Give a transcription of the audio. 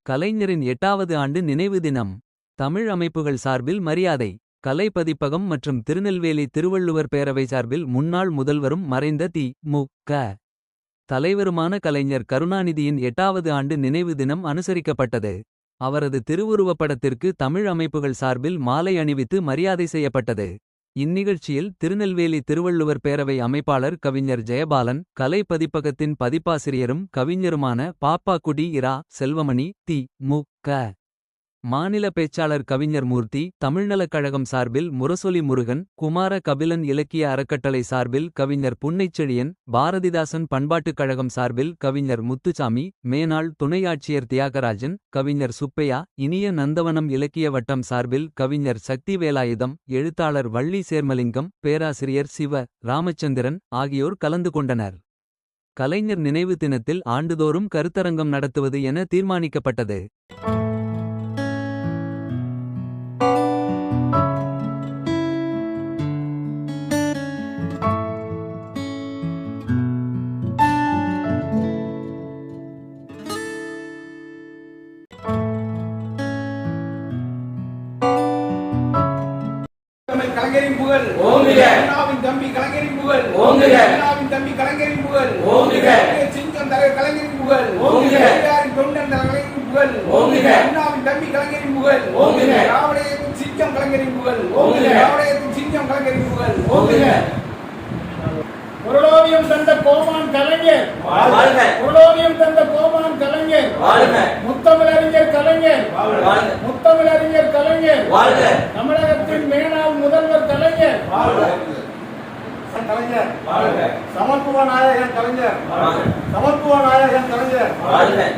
கலைஞரின் 8வது ஆண்டு நினைவு தினம். தமிழ் அமைப்புகள் சார்பில் மரியாதை. கலை பதிப்பகம் மற்றும் திருநெல்வேலி திருவள்ளுவர் பேரவை சார்பில் முன்னாள் முதல்வரும் மறைந்த தி.மு.க. தலைவருமான கலைஞர் கருணாநிதியின் 8வது ஆண்டு நினைவு தினம் அனுசரிக்கப்பட்டது. அவரது திருவுருவப்படத்திற்கு தமிழ் அமைப்புகள் சார்பில் மாலை அணிவித்து மரியாதை செய்யப்பட்டது. இந்நிகழ்ச்சியில் திருநெல்வேலி திருவள்ளுவர் பேரவை அமைப்பாளர் கவிஞர் ஜெயபாலன், கலை பதிப்பகத்தின் பதிப்பாசிரியரும் கவிஞருமான பாப்பாக்குடி இரா. செல்வமணி, தி.மு.க. மாநில பேச்சாளர் கவிஞர் மூர்த்தி, தமிழ்நலக் கழகம் சார்பில் முரசொலி முருகன், குமார கபிலன் இலக்கிய அறக்கட்டளை சார்பில் கவிஞர் புன்னைச்செழியன், பாரதிதாசன் பண்பாட்டுக் கழகம் சார்பில் கவிஞர் முத்துசாமி, மேனாள் துணை ஆட்சியர் தியாகராஜன், கவிஞர் சுப்பையா, இனிய நந்தவனம் இலக்கிய வட்டம் சார்பில் கவிஞர் சக்தி வேலாயுதம், எழுத்தாளர் வள்ளி சேர்மலிங்கம், பேராசிரியர் சிவ. ராமச்சந்திரன் ஆகியோர் கலந்து கொண்டனர். கலைஞர் நினைவு தினத்தில் ஆண்டுதோறும் கருத்தரங்கம் நடத்துவது என தீர்மானிக்கப்பட்டது. கலைஞரின் புகழ் ஓங்குக. அண்ணாவின் தம்பி கலைஞரின் புகழ் ஓங்குக. அண்ணாவின் தம்பி கலைஞரின் புகழ் ஓங்குக. சிங்கம் தலைவர் கலைஞரின் புகழ் ஓங்குக. பெரியாரின் தொண்டன் கலைஞரின் புகழ் ஓங்குக. அண்ணாவின் தம்பி கலைஞரின் புகழ் ஓங்குக. திராவிடத்தின் சிங்கம் கலைஞரின் புகழ் ஓங்குக. திராவிடத்தின் சிங்கம் கலைஞரின் புகழ் ஓங்குக. பொருளோவியம் தந்த கோமான் கலைஞர் வாழ்க. பொருளோவியம் தந்த கோமான் கலைஞர் வாழ்க. முத்தமிழறிஞர் கலைஞர் வாழ்க. முத்தமிழறிஞர் கலைஞர் வாழ்க. தமிழகத்தின் மேனாள் முதல்வர் கலைஞர் கலைஞர் வாழ்க. சமத்துவ நாயகன் கலைஞர் வாழ்க. சமத்துவ நாயகன் கலைஞர் வாழ்க.